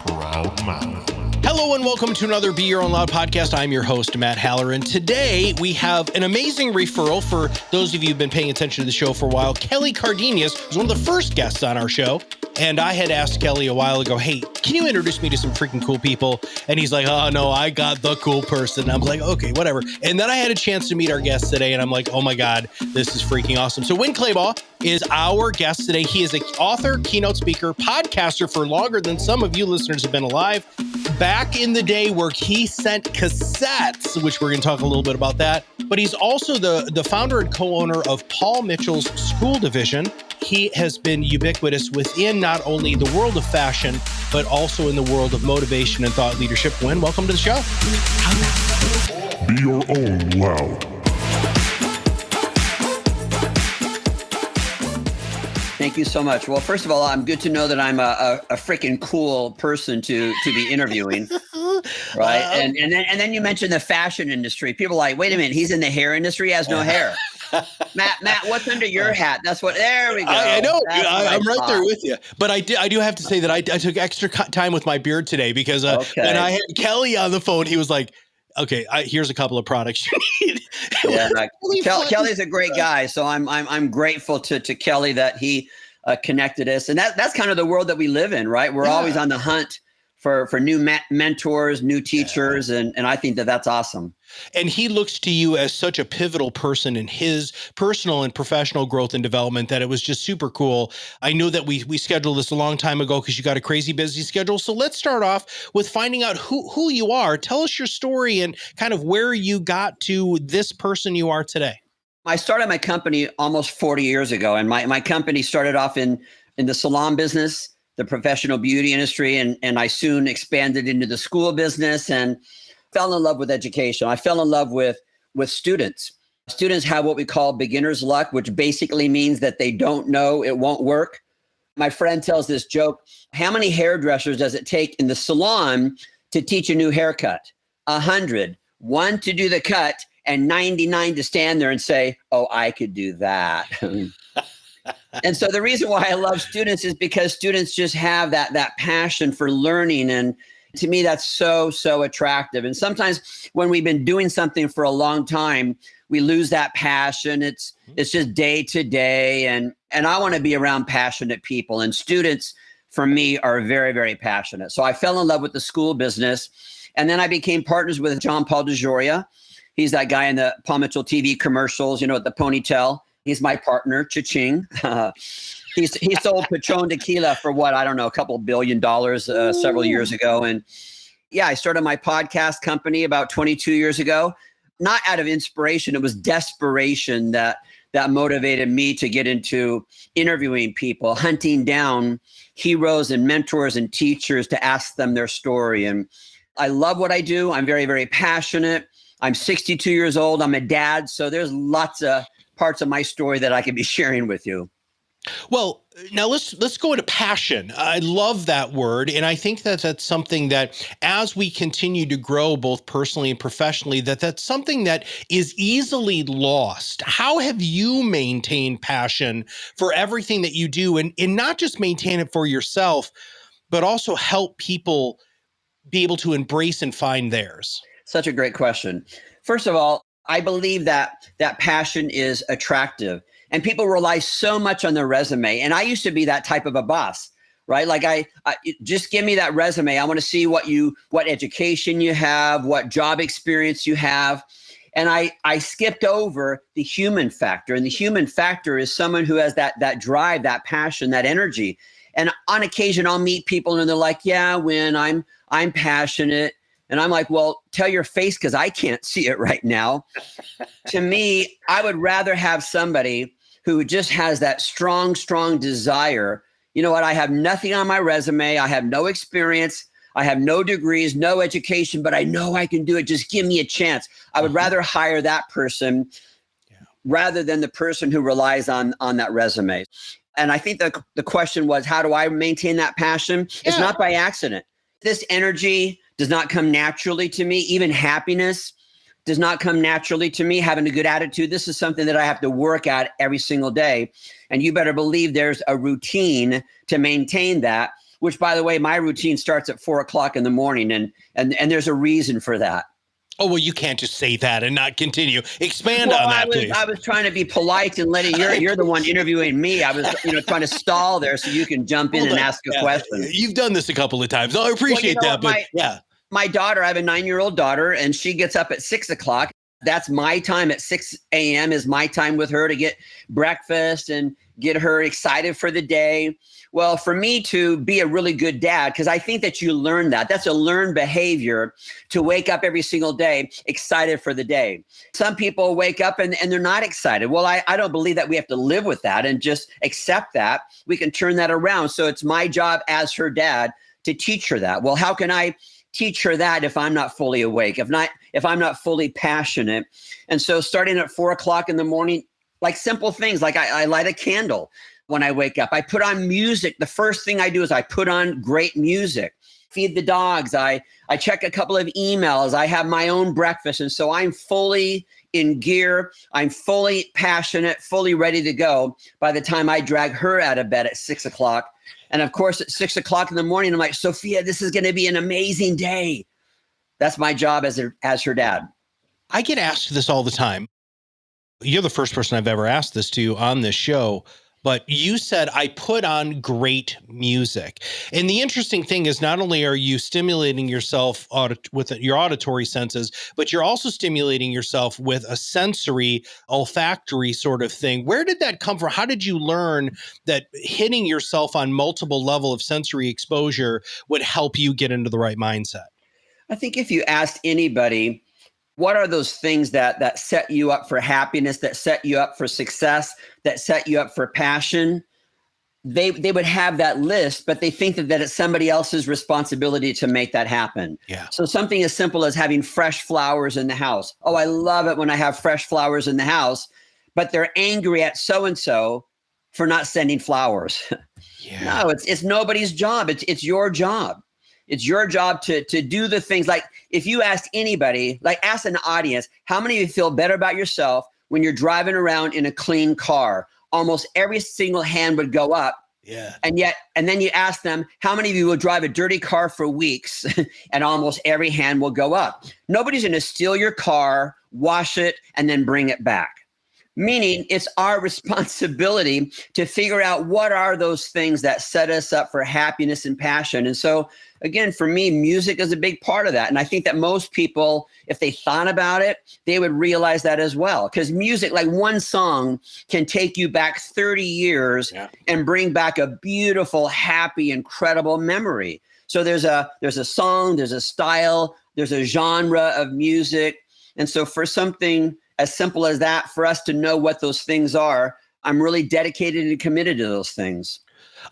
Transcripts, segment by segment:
ProudMouth. Hello and welcome to another Be Your Own Loud podcast. I'm your host, Matt Halloran. Today, we have an amazing referral for those of you who've been paying attention to the show for a while. Kelly Cardenas was one of the first guests on our show. And I had asked Kelly a while ago, hey, can you introduce me to some freaking cool people? And he's like, oh, no, I got the cool person. And I'm like, okay, whatever. And then I had a chance to meet our guest today. And I'm like, oh, my God, this is freaking awesome. So Winn Claybaugh is our guest today. He is an author, keynote speaker, podcaster for longer than some of you listeners have been alive. Back in the day where he sent cassettes, which we're going to talk a little bit about that. But he's also the founder and co-owner of Paul Mitchell's School Division. He has been ubiquitous within not only the world of fashion, but also in the world of motivation and thought leadership. Winn, welcome to the show. Be your own loud. Thank you so much. Well, first of all, I'm good to know that I'm a freaking cool person to be interviewing, right? And then you mentioned the fashion industry. People are like, wait a minute, he's in the hair industry, he has no hair. Matt, what's under your hat? That's what. There we go. I know. I'm right there with you. But I do have to say that I took extra time with my beard today because when I had Kelly on the phone, he was like, okay, here's a couple of products you need. Yeah, Kelly's a great guy, so I'm grateful to Kelly that he connected us, and that's kind of the world that we live in, right? We're always on the hunt for new mentors, new teachers, and I think that's awesome. And he looks to you as such a pivotal person in his personal and professional growth and development that it was just super cool. I know that we scheduled this a long time ago because you got a crazy busy schedule. So let's start off with finding out who you are. Tell us your story and kind of where you got to this person you are today. I started my company almost 40 years ago, and my company started off in the salon business, the professional beauty industry, and I soon expanded into the school business and fell in love with education. I fell in love with students. Students have what we call beginner's luck, which basically means that they don't know it won't work. My friend tells this joke, how many hairdressers does it take in the salon to teach a new haircut? 100. 1 to do the cut and 99 to stand there and say, oh, I could do that. And so the reason why I love students is because students just have that passion for learning. And to me, that's so attractive. And sometimes when we've been doing something for a long time, we lose that passion. It's just day to day. And I want to be around passionate people. And students, for me, are very, very passionate. So I fell in love with the school business. And then I became partners with John Paul DeJoria. He's that guy in the Paul Mitchell TV commercials, with the ponytail. He's my partner, cha-ching. He sold Patron tequila for what, I don't know, a couple $1 billion several years ago. And yeah, I started my podcast company about 22 years ago, not out of inspiration. It was desperation that motivated me to get into interviewing people, hunting down heroes and mentors and teachers to ask them their story. And I love what I do. I'm very, very passionate. I'm 62 years old. I'm a dad. So there's lots of parts of my story that I can be sharing with you. Well, now let's go into passion. I love that word. And I think that that's something that as we continue to grow both personally and professionally, that's something that is easily lost. How have you maintained passion for everything that you do and not just maintain it for yourself, but also help people be able to embrace and find theirs? Such a great question. First of all, I believe that passion is attractive. And people rely so much on their resume. And I used to be that type of a boss, right? Like I just give me that resume. I want to see what education you have, what job experience you have. And I skipped over the human factor. And the human factor is someone who has that drive, that passion, that energy. And on occasion, I'll meet people and they're like, yeah, Winn, I'm passionate. And I'm like, well, tell your face because I can't see it right now. To me, I would rather have somebody who just has that strong desire. You know what? I have nothing on my resume. I have no experience. I have no degrees, no education, but I know I can do it. Just give me a chance. I would rather hire that person rather than the person who relies on that resume. And I think the question was, how do I maintain that passion? It's not by accident. This energy does not come naturally to me. Even happiness does not come naturally to me. Having a good attitude, this is something that I have to work at every single day. And you better believe there's a routine to maintain that. which, by the way, my routine starts at 4:00 in the morning. And there's a reason for that. Oh, well, you can't just say that and not continue. Expand Well, on that, please. I was trying to be polite and letting you're the one interviewing me. I was, trying to stall there so you can jump in and ask a question. You've done this a couple of times. I appreciate that. But my daughter, I have a 9-year-old daughter, and she gets up at 6:00. That's my time at 6 a.m. is my time with her to get breakfast and get her excited for the day. Well, for me to be a really good dad, because I think that you learn that. That's a learned behavior to wake up every single day excited for the day. Some people wake up and they're not excited. Well, I don't believe that we have to live with that and just accept that. We can turn that around. So it's my job as her dad to teach her that. Well, how can I teach her that if I'm not fully awake, if I'm not fully passionate? And so starting at 4:00 in the morning, like simple things, like I light a candle when I wake up. I put on music. The first thing I do is I put on great music, feed the dogs. I check a couple of emails. I have my own breakfast. And so I'm fully in gear. I'm fully passionate, fully ready to go by the time I drag her out of bed at 6:00. And of course, at 6:00 in the morning, I'm like, Sophia, this is going to be an amazing day. That's my job as her dad. I get asked this all the time. You're the first person I've ever asked this to on this show, but you said, I put on great music. And the interesting thing is not only are you stimulating yourself with your auditory senses, but you're also stimulating yourself with a sensory, olfactory sort of thing. Where did that come from? How did you learn that hitting yourself on multiple level of sensory exposure would help you get into the right mindset? I think if you asked anybody, what are those things that set you up for happiness, that set you up for success, that set you up for passion? They would have that list, but they think that it's somebody else's responsibility to make that happen. Yeah. So something as simple as having fresh flowers in the house. Oh, I love it when I have fresh flowers in the house, but they're angry at so-and-so for not sending flowers. Yeah. No, it's nobody's job. It's your job. It's your job to do the things. Like if you asked anybody, like ask an audience, how many of you feel better about yourself when you're driving around in a clean car? Almost every single hand would go up. Yeah. And then you ask them, how many of you will drive a dirty car for weeks? And almost every hand will go up. Nobody's going to steal your car, wash it, and then bring it back. Meaning it's our responsibility to figure out what are those things that set us up for happiness and passion. And so again, for me, music is a big part of that. And I think that most people, if they thought about it, they would realize that as well. Because music, like one song can take you back 30 years and bring back a beautiful, happy, incredible memory. So there's a song, there's a style, there's a genre of music. And so for something as simple as that, for us to know what those things are, I'm really dedicated and committed to those things.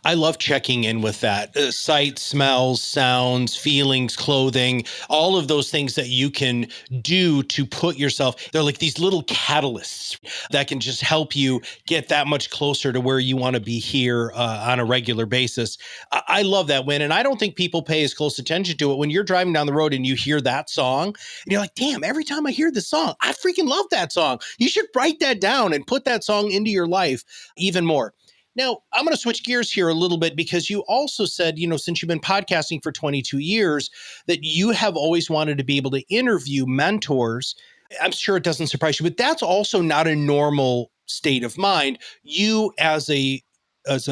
I love checking in with that. Sight, smells, sounds, feelings, clothing, all of those things that you can do to put yourself, they're like these little catalysts that can just help you get that much closer to where you want to be here on a regular basis. I love that, Winn. And I don't think people pay as close attention to it. When you're driving down the road and you hear that song and you're like, damn, every time I hear this song, I freaking love that song. You should write that down and put that song into your life even more. Now, I'm going to switch gears here a little bit because you also said, since you've been podcasting for 22 years, that you have always wanted to be able to interview mentors. I'm sure it doesn't surprise you, but that's also not a normal state of mind. You, as a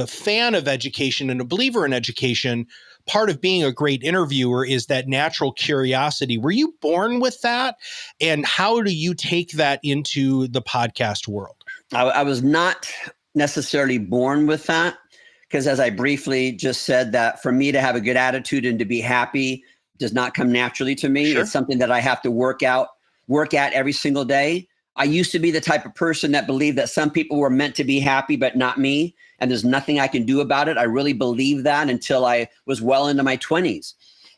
fan of education and a believer in education, part of being a great interviewer is that natural curiosity. Were you born with that? And how do you take that into the podcast world? I was not necessarily born with that, because as I briefly just said, that for me to have a good attitude and to be happy does not come naturally to me. Sure. It's something that I have to work at every single day. I used to be the type of person that believed that some people were meant to be happy, but not me. And there's nothing I can do about it. I really believed that until I was well into my 20s.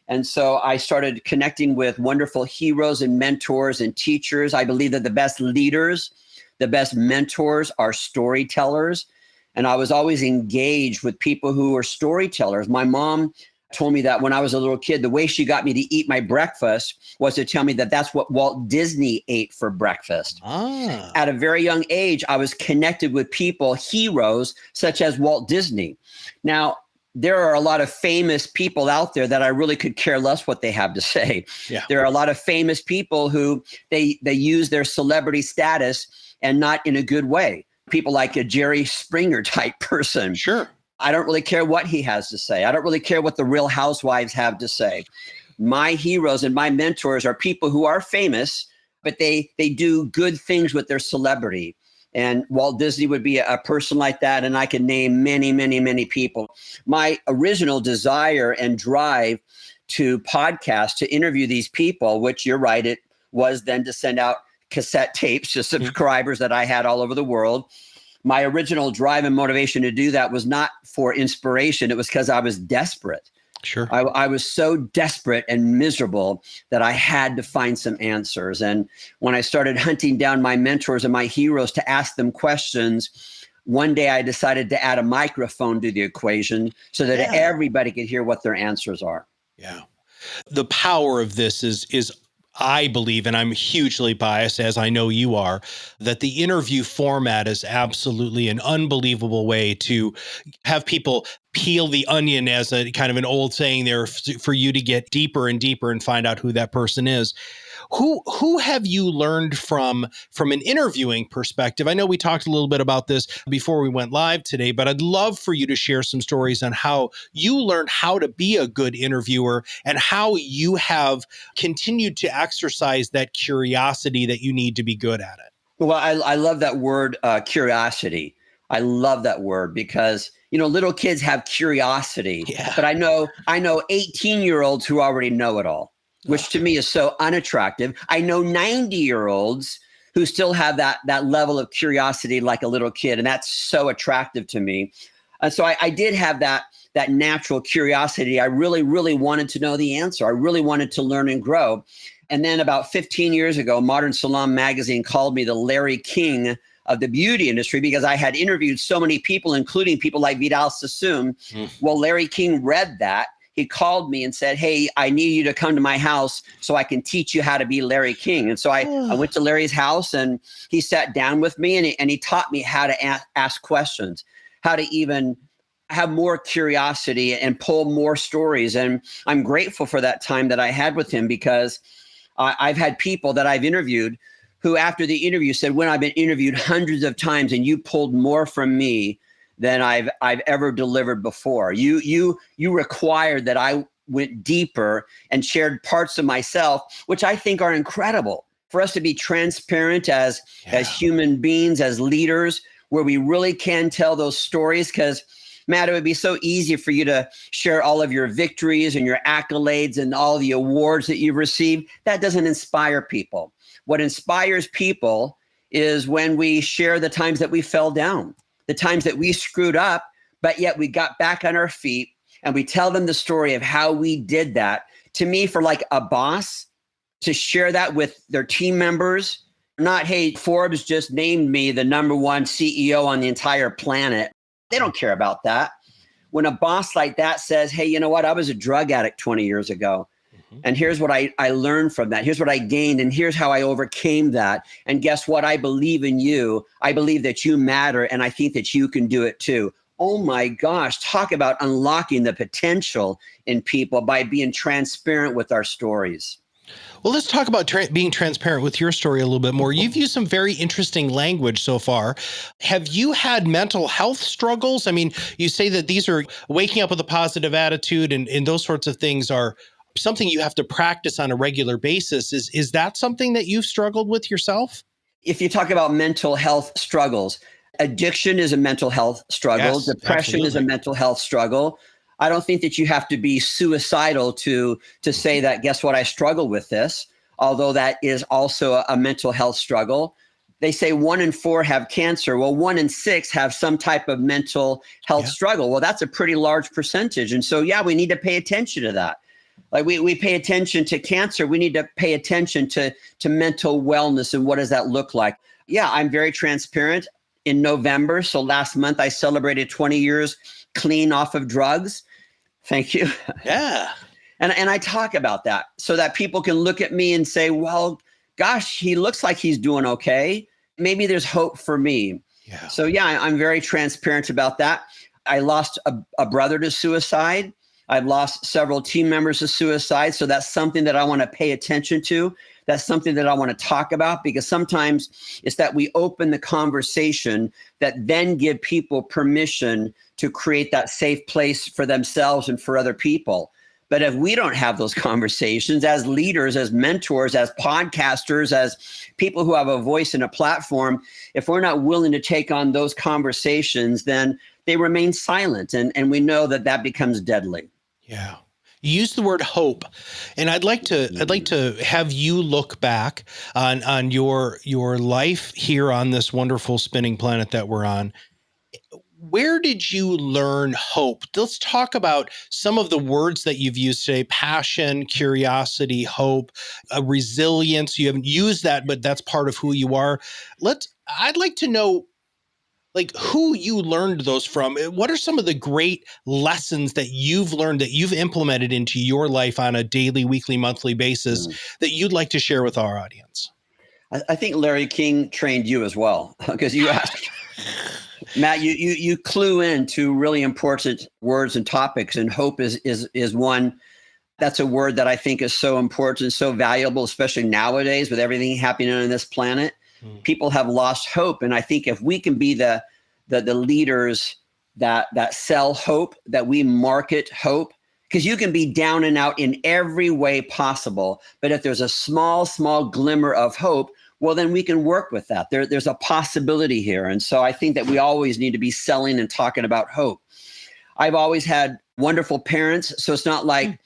And so I started connecting with wonderful heroes and mentors and teachers. I believe that the best leaders, the best mentors are storytellers. And I was always engaged with people who are storytellers. My mom told me that when I was a little kid, the way she got me to eat my breakfast was to tell me that that's what Walt Disney ate for breakfast. At a very young age, I was connected with people, heroes such as Walt Disney. Now, there are a lot of famous people out there that I really could care less what they have to say. Yeah. There are a lot of famous people who they use their celebrity status and not in a good way. People like a Jerry Springer type person. Sure. I don't really care what he has to say. I don't really care what the Real Housewives have to say. My heroes and my mentors are people who are famous, but they do good things with their celebrity. And Walt Disney would be a person like that. And I can name many, many, many people. My original desire and drive to podcast, to interview these people, which you're right, it was then to send out cassette tapes to subscribers that I had all over the world. My original drive and motivation to do that was not for inspiration. It was because I was desperate. Sure. I was so desperate and miserable that I had to find some answers. And when I started hunting down my mentors and my heroes to ask them questions, one day I decided to add a microphone to the equation so that everybody could hear what their answers are. Yeah. The power of this is I believe, and I'm hugely biased, as I know you are, that the interview format is absolutely an unbelievable way to have people peel the onion, as a kind of an old saying there, for you to get deeper and deeper and find out who that person is. Who have you learned from an interviewing perspective? I know we talked a little bit about this before we went live today, but I'd love for you to share some stories on how you learned how to be a good interviewer and how you have continued to exercise that curiosity that you need to be good at it. Well, I love that word, curiosity. I love that word because, little kids have curiosity, but I know 18-year-olds who already know it all, which to me is so unattractive. I know 90-year-olds who still have that level of curiosity like a little kid, and that's so attractive to me. And so I did have that natural curiosity. I really, really wanted to know the answer. I really wanted to learn and grow. And then about 15 years ago, Modern Salon magazine called me the Larry King of the beauty industry because I had interviewed so many people, including people like Vidal Sassoon. Well, Larry King read that. He called me and said, "Hey, I need you to come to my house so I can teach you how to be Larry King." And so I went to Larry's house and he sat down with me and he taught me how to ask questions, how to even have more curiosity and pull more stories. And I'm grateful for that time that I had with him because I've had people that I've interviewed who after the interview said, "When I've been interviewed hundreds of times and you pulled more from me than I've ever delivered before. You required that I went deeper and shared parts of myself, which I think are incredible for us to be transparent as human beings, as leaders, where we really can tell those stories. Because Matt, it would be so easy for you to share all of your victories and your accolades and all the awards that you've received. That doesn't inspire people. What inspires people is when we share the times that we fell down, the times that we screwed up, but yet we got back on our feet and we tell them the story of how we did that. To me, for like a boss to share that with their team members, not, "Hey, Forbes just named me the #1 CEO on the entire planet." They don't care about that. When a boss like that says, "Hey, you know what? I was a drug addict 20 years ago. And here's what I learned from that. Here's what I gained. And here's how I overcame that. And guess what? I believe in you. I believe that you matter. And I think that you can do it too." Oh my gosh, talk about unlocking the potential in people by being transparent with our stories. Well, let's talk about being transparent with your story a little bit more. You've used some very interesting language so far. Have you had mental health struggles? I mean, you say that these are waking up with a positive attitude and those sorts of things are something you have to practice on a regular basis. Is that something that you've struggled with yourself? If you talk about mental health struggles, addiction is a mental health struggle. Yes, Depression is a mental health struggle. I don't think that you have to be suicidal to say that, guess what, I struggle with this, although that is also a mental health struggle. They say 1 in 4 have cancer. Well, 1 in 6 have some type of mental health struggle. Well, that's a pretty large percentage. And so, we need to pay attention to that. Like we pay attention to cancer. We need to pay attention to mental wellness and what does that look like? Yeah, I'm very transparent. In November, so last month, I celebrated 20 years clean off of drugs. Thank you. Yeah. And I talk about that so that people can look at me and say, "Well, gosh, he looks like he's doing okay. Maybe there's hope for me." Yeah. So I'm very transparent about that. I lost a brother to suicide. I've lost several team members to suicide. So that's something that I want to pay attention to. That's something that I want to talk about, because sometimes it's that we open the conversation that then give people permission to create that safe place for themselves and for other people. But if we don't have those conversations as leaders, as mentors, as podcasters, as people who have a voice and a platform, if we're not willing to take on those conversations, then they remain silent. And we know that that becomes deadly. Yeah. You use the word hope, and I'd like to have you look back on your life here on this wonderful spinning planet that we're on. Where did you learn hope? Let's talk about some of the words that you've used today: passion, curiosity, hope, resilience. You haven't used that, but that's part of who you are. I'd like to know, like, who you learned those from. What are some of the great lessons that you've learned that you've implemented into your life on a daily, weekly, monthly basis that you'd like to share with our audience? I think Larry King trained you as well, because you asked, Matt, you clue into really important words and topics, and hope is one. That's a word that I think is so important, so valuable, especially nowadays with everything happening on this planet. People have lost hope. And I think if we can be the leaders that sell hope, that we market hope, because you can be down and out in every way possible. But if there's a small glimmer of hope, well, then we can work with that. There's a possibility here. And so I think that we always need to be selling and talking about hope. I've always had wonderful parents. So it's not like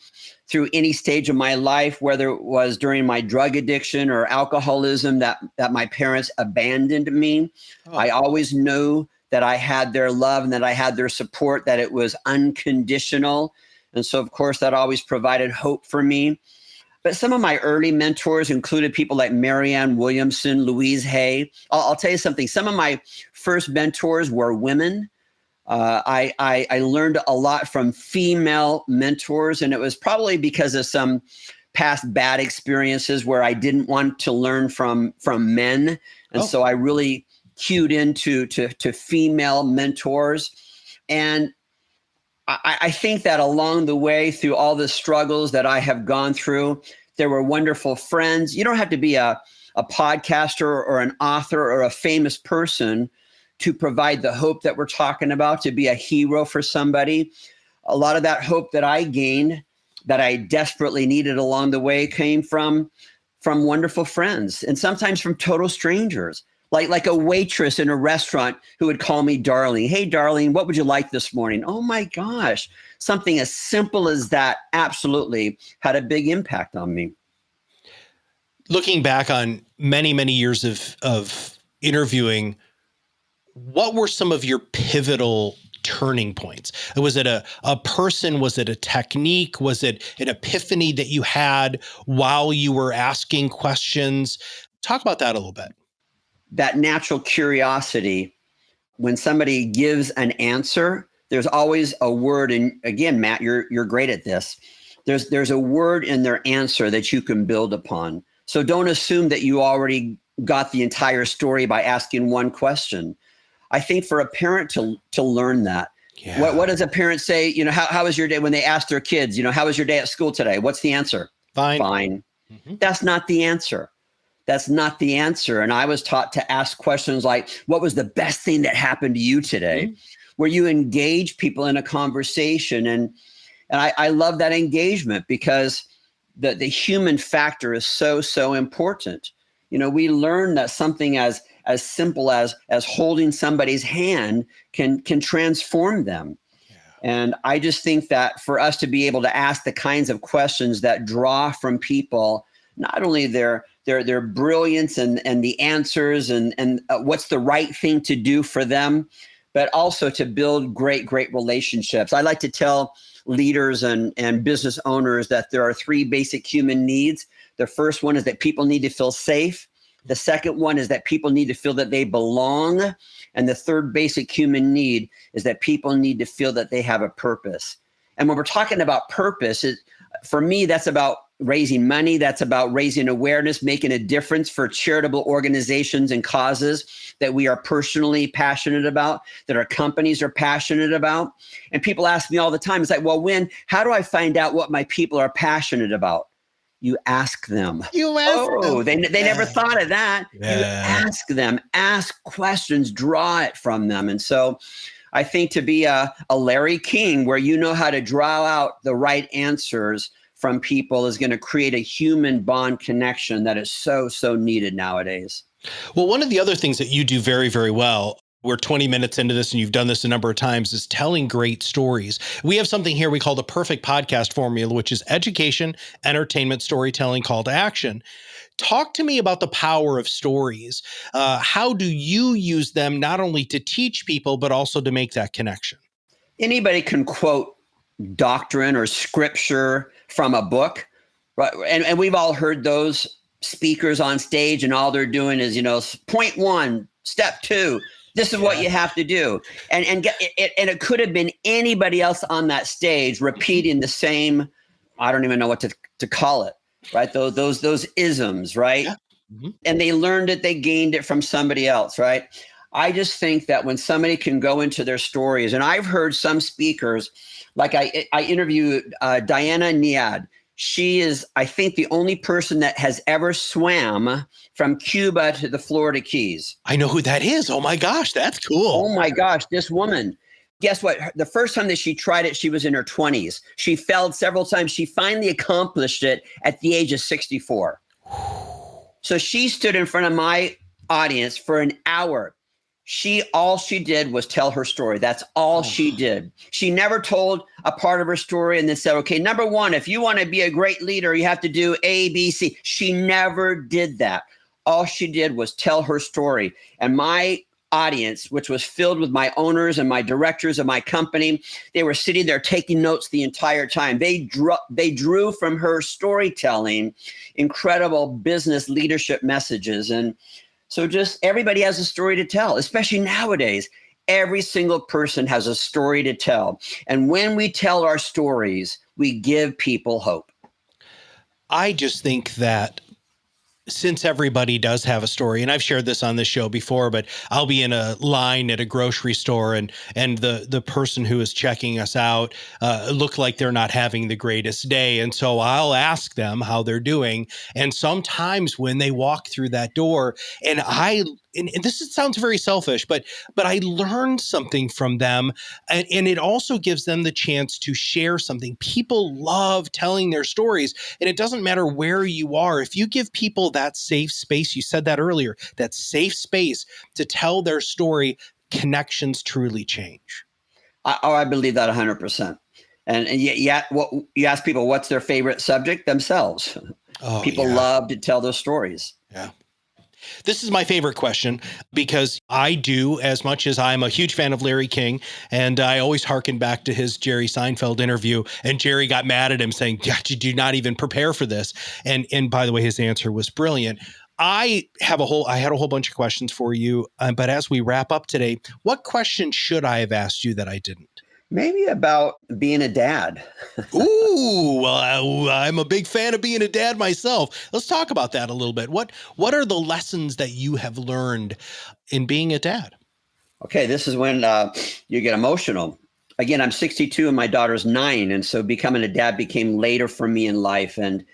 through any stage of my life, whether it was during my drug addiction or alcoholism, that my parents abandoned me. Oh. I always knew that I had their love and that I had their support, that it was unconditional. And so, of course, that always provided hope for me. But some of my early mentors included people like Marianne Williamson, Louise Hay. I'll tell you something. Some of my first mentors were women. I learned a lot from female mentors, and it was probably because of some past bad experiences where I didn't want to learn from men. And so I really cued into to female mentors. And I think that along the way, through all the struggles that I have gone through, there were wonderful friends. You don't have to be a podcaster or an author or a famous person to provide the hope that we're talking about, to be a hero for somebody. A lot of that hope that I gained, that I desperately needed along the way, came from wonderful friends, and sometimes from total strangers, like a waitress in a restaurant who would call me darling. Hey, darling, what would you like this morning? Oh my gosh. Something as simple as that absolutely had a big impact on me. Looking back on many, many years of interviewing, what were some of your pivotal turning points? Was it a person? Was it a technique? Was it an epiphany that you had while you were asking questions? Talk about that a little bit. That natural curiosity, when somebody gives an answer, there's always a word. And again, Matt, you're great at this. There's a word in their answer that you can build upon. So don't assume that you already got the entire story by asking one question. I think for a parent to learn that. Yeah. What does a parent say? You know, how was your day when they ask their kids, you know, how was your day at school today? What's the answer? Fine. Mm-hmm. That's not the answer. That's not the answer. And I was taught to ask questions like, what was the best thing that happened to you today? Mm-hmm. Where you engage people in a conversation. And I love that engagement, because the human factor is so important. You know, we learn that something as simple as holding somebody's hand can transform them. Yeah. And I just think that for us to be able to ask the kinds of questions that draw from people, not only their brilliance and the answers and what's the right thing to do for them, but also to build great relationships. I like to tell leaders and business owners that there are three basic human needs. The first one is that people need to feel safe. The second one is that people need to feel that they belong. And the third basic human need is that people need to feel that they have a purpose. And when we're talking about purpose, for me, that's about raising money. That's about raising awareness, making a difference for charitable organizations and causes that we are personally passionate about, that our companies are passionate about. And people ask me all the time, it's like, well, Winn, how do I find out what my people are passionate about? You ask them. You ask them. They never thought of that. Yeah. You ask them, ask questions, draw it from them. And so I think to be a Larry King, where you know how to draw out the right answers from people, is going to create a human bond connection that is so, so needed nowadays. Well, one of the other things that you do very, very well, we're 20 minutes into this and you've done this a number of times, is telling great stories. We have something here we call the perfect podcast formula, which is education, entertainment, storytelling, call to action. Talk to me about the power of stories. How do you use them not only to teach people, but also to make that connection? Anybody can quote doctrine or scripture from a book, right? And we've all heard those speakers on stage, and all they're doing is, point one, step two, this is what you have to do. And it could have been anybody else on that stage repeating the same, I don't even know what to call it, right? Those isms, right? Yeah. Mm-hmm. And they learned it, they gained it from somebody else, right? I just think that when somebody can go into their stories, and I've heard some speakers, like I interviewed Diana Niad. She is, I think, the only person that has ever swam from Cuba to the Florida Keys. I know who that is. Oh my gosh, that's cool. Oh my gosh, this woman. Guess what? The first time that she tried it, she was in her 20s. She failed several times. She finally accomplished it at the age of 64. So she stood in front of my audience for an hour. All she did was tell her story. That's all she did. She never told a part of her story and then said, okay, number one, if you want to be a great leader, you have to do A, B, C. She never did that. All she did was tell her story. And my audience, which was filled with my owners and my directors of my company, they were sitting there taking notes the entire time. They drew from her storytelling incredible business leadership messages. And so just everybody has a story to tell, especially nowadays. Every single person has a story to tell. And when we tell our stories, we give people hope. I just think that since everybody does have a story, and I've shared this on this show before, but I'll be in a line at a grocery store and the person who is checking us out look like they're not having the greatest day. And so I'll ask them how they're doing. And sometimes when they walk through that door, and this sounds very selfish, but I learned something from them, and it also gives them the chance to share something. People love telling their stories, and it doesn't matter where you are. If you give people that safe space, you said that earlier, that safe space to tell their story, connections truly change. I believe that 100%. And yet, you ask people what's their favorite subject, themselves. People love to tell their stories. Yeah. This is my favorite question because I do, as much as I'm a huge fan of Larry King, and I always hearken back to his Jerry Seinfeld interview, and Jerry got mad at him saying, God, you do not even prepare for this. And by the way, his answer was brilliant. I had a whole bunch of questions for you, but as we wrap up today, what question should I have asked you that I didn't? Maybe about being a dad. Ooh, well, I'm a big fan of being a dad myself. Let's talk about that a little bit. What are the lessons that you have learned in being a dad? Okay, this is when you get emotional. Again, I'm 62 and my daughter's 9, and so becoming a dad became later for me in life, and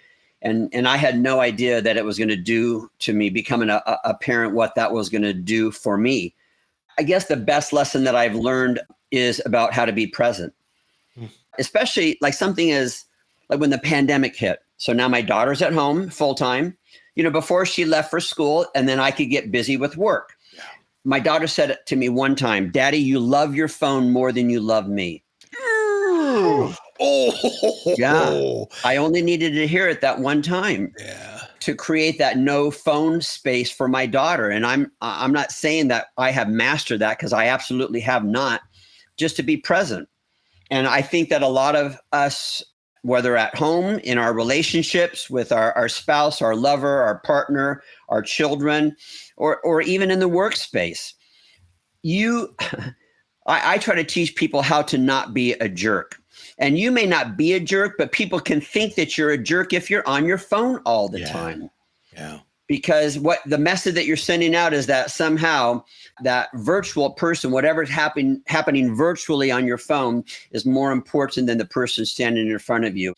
I had no idea that it was going to do to me, becoming a parent, what that was going to do for me. I guess the best lesson that I've learned is about how to be present, especially like something is like when the pandemic hit. So now my daughter's at home full time, before she left for school, and then I could get busy with work. Yeah. My daughter said it to me one time, Daddy, you love your phone more than you love me. Oh, yeah. I only needed to hear it that one time. Yeah. To create that no phone space for my daughter. And I'm not saying that I have mastered that, because I absolutely have not, just to be present. And I think that a lot of us, whether at home, in our relationships with our spouse, our lover, our partner, our children, or even in the workspace, I try to teach people how to not be a jerk. And you may not be a jerk, but people can think that you're a jerk if you're on your phone all the time. Yeah. Because what the message that you're sending out is that somehow that virtual person, whatever's happening virtually on your phone, is more important than the person standing in front of you.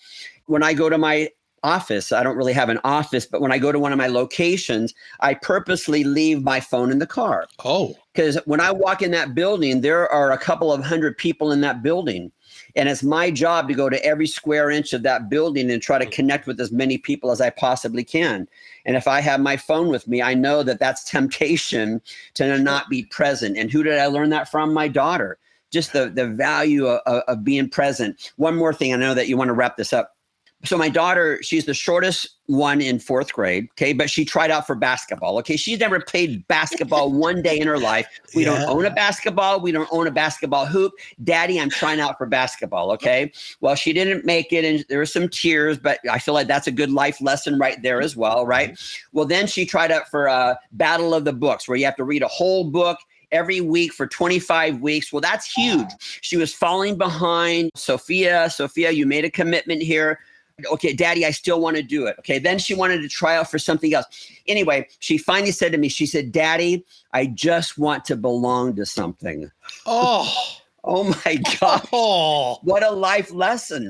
When I go to my office, I don't really have an office, but when I go to one of my locations, I purposely leave my phone in the car. Oh. Because when I walk in that building, there are a couple of hundred people in that building. And it's my job to go to every square inch of that building and try to connect with as many people as I possibly can. And if I have my phone with me, I know that that's temptation to not be present. And who did I learn that from? My daughter. Just the value of being present. One more thing, I know that you want to wrap this up. So my daughter, she's the shortest one in fourth grade, okay? But she tried out for basketball, okay? She's never played basketball one day in her life. We don't own a basketball. We don't own a basketball hoop. Daddy, I'm trying out for basketball, okay? Well, she didn't make it, and there were some tears, but I feel like that's a good life lesson right there as well, right? Well, then she tried out for a Battle of the Books, where you have to read a whole book every week for 25 weeks. Well, that's huge. She was falling behind. Sophia, you made a commitment here. Okay, Daddy, I still want to do it. Okay, then she wanted to try out for something else. Anyway, she finally said to me, she said, Daddy, I just want to belong to something. Oh. Oh my God. Oh. What a life lesson.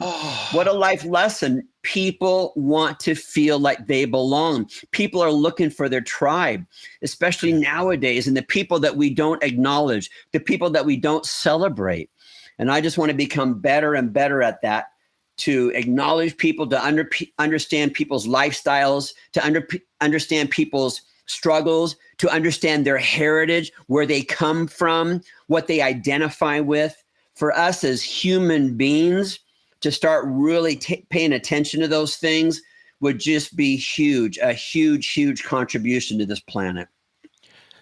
What a life lesson. People want to feel like they belong. People are looking for their tribe, especially nowadays, and the people that we don't acknowledge, the people that we don't celebrate. And I just want to become better and better at that, to acknowledge people, to understand people's lifestyles, to understand people's struggles, to understand their heritage, where they come from, what they identify with. For us as human beings to start really paying attention to those things would just be huge, a huge, huge contribution to this planet.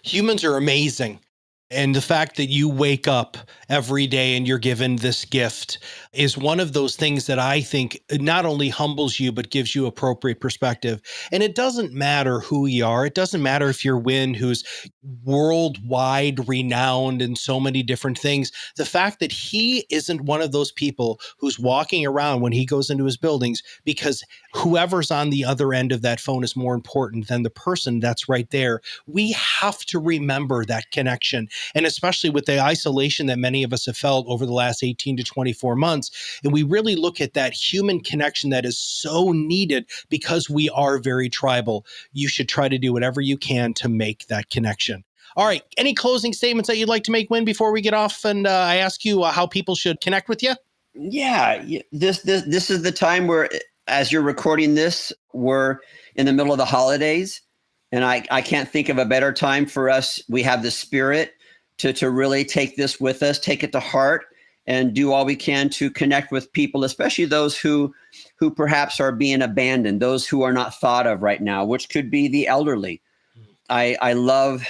Humans are amazing. And the fact that you wake up every day and you're given this gift is one of those things that I think not only humbles you, but gives you appropriate perspective. And it doesn't matter who you are. It doesn't matter if you're Winn, who's worldwide renowned in so many different things. The fact that he isn't one of those people who's walking around when he goes into his buildings because whoever's on the other end of that phone is more important than the person that's right there. We have to remember that connection. And especially with the isolation that many of us have felt over the last 18 to 24 months. And we really look at that human connection that is so needed because we are very tribal. You should try to do whatever you can to make that connection. All right. Any closing statements that you'd like to make, Winn, before we get off and I ask you how people should connect with you? Yeah, this is the time where, as you're recording this, we're in the middle of the holidays. And I can't think of a better time for us. We have the spirit to really take this with us, take it to heart, and do all we can to connect with people, especially those who perhaps are being abandoned, those who are not thought of right now, which could be the elderly. I love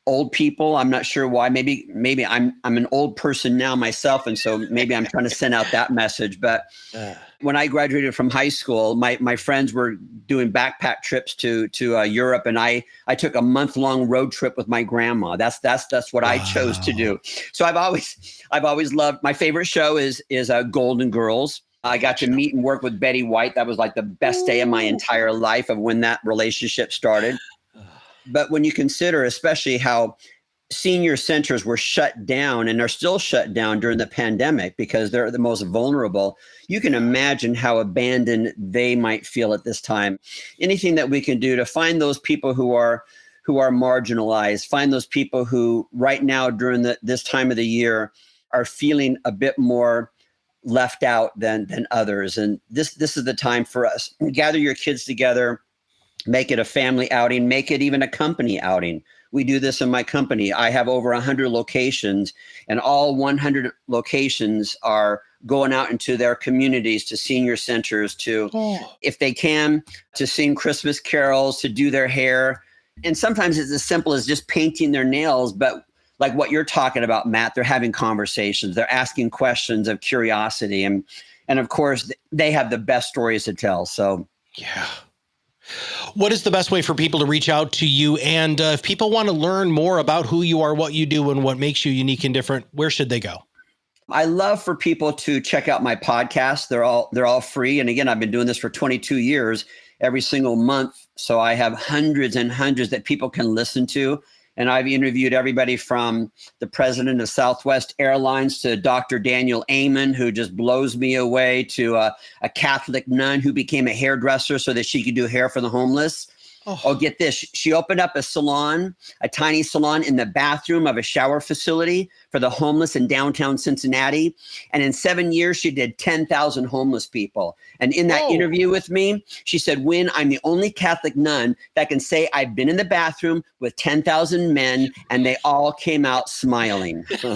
old people. I'm not sure why. Maybe I'm an old person now myself, and so maybe I'm trying to send out that message. But when I graduated from high school, my friends were doing backpack trips to Europe, and I took a month-long road trip with my grandma. That's what I chose to do. So I've always loved. My favorite show is Golden Girls. I got to meet and work with Betty White. That was like the best day of my entire life of when that relationship started. But when you consider especially how senior centers were shut down and are still shut down during the pandemic because they're the most vulnerable, you can imagine how abandoned they might feel at this time. Anything that we can do to find those people who are marginalized, find those people who right now during this time of the year are feeling a bit more left out than others. And this is the time for us. Gather your kids together. Make it a family outing, make it even a company outing. We do this in my company. I have over 100 locations, and all 100 locations are going out into their communities, to senior centers, to, if they can, to sing Christmas carols, to do their hair. And sometimes it's as simple as just painting their nails, but like what you're talking about, Matt, they're having conversations, they're asking questions of curiosity. And of course, they have the best stories to tell. So, yeah. What is the best way for people to reach out to you? And if people want to learn more about who you are, what you do, and what makes you unique and different, where should they go? I love for people to check out my podcast. They're all free. And again, I've been doing this for 22 years, every single month. So I have hundreds and hundreds that people can listen to. And I've interviewed everybody from the president of Southwest Airlines to Dr. Daniel Amen, who just blows me away, to a Catholic nun who became a hairdresser so that she could do hair for the homeless. Oh, get this. She opened up a salon, a tiny salon in the bathroom of a shower facility for the homeless in downtown Cincinnati. And in 7 years, she did 10,000 homeless people. And in that interview with me, she said, Winn, I'm the only Catholic nun that can say I've been in the bathroom with 10,000 men and they all came out smiling. So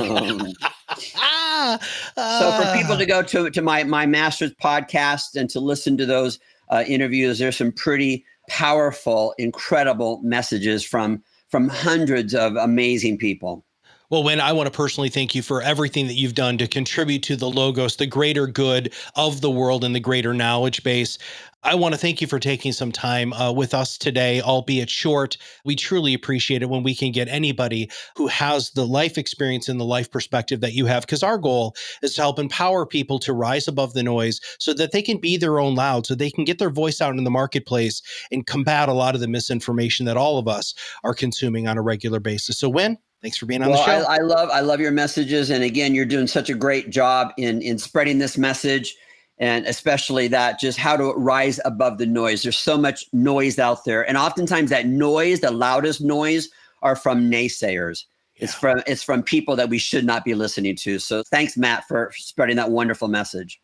for people to go to my master's podcast and to listen to those interviews, there's some pretty powerful, incredible messages from hundreds of amazing people. Well, Winn, I want to personally thank you for everything that you've done to contribute to the Logos, the greater good of the world and the greater knowledge base. I want to thank you for taking some time with us today, albeit short. We truly appreciate it when we can get anybody who has the life experience and the life perspective that you have, because our goal is to help empower people to rise above the noise so that they can be their own loud, so they can get their voice out in the marketplace and combat a lot of the misinformation that all of us are consuming on a regular basis. So, Winn, thanks for being on the show. I love your messages. And again, you're doing such a great job in spreading this message, and especially that just how to rise above the noise. There's so much noise out there. And oftentimes that noise, the loudest noise, are from naysayers. Yeah. It's from people that we should not be listening to. So thanks, Matt, for spreading that wonderful message.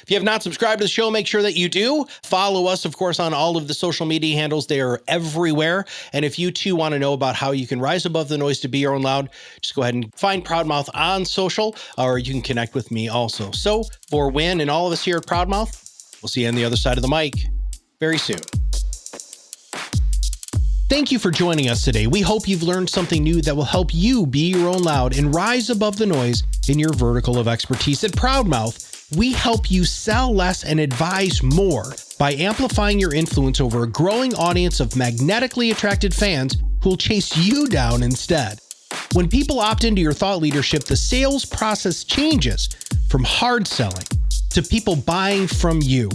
If you have not subscribed to the show, make sure that you do. Follow us, of course, on all of the social media handles. They are everywhere. And if you too want to know about how you can rise above the noise to be your own loud, just go ahead and find ProudMouth on social, or you can connect with me also. So for Winn and all of us here at ProudMouth, we'll see you on the other side of the mic very soon. Thank you for joining us today. We hope you've learned something new that will help you be your own loud and rise above the noise in your vertical of expertise. At ProudMouth, we help you sell less and advise more by amplifying your influence over a growing audience of magnetically attracted fans who will chase you down instead. When people opt into your thought leadership, the sales process changes from hard selling to people buying from you.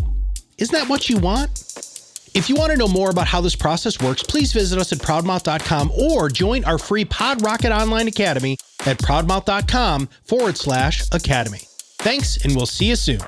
Isn't that what you want? If you want to know more about how this process works, please visit us at proudmouth.com or join our free PodRocket Online Academy at proudmouth.com/academy. Thanks, and we'll see you soon.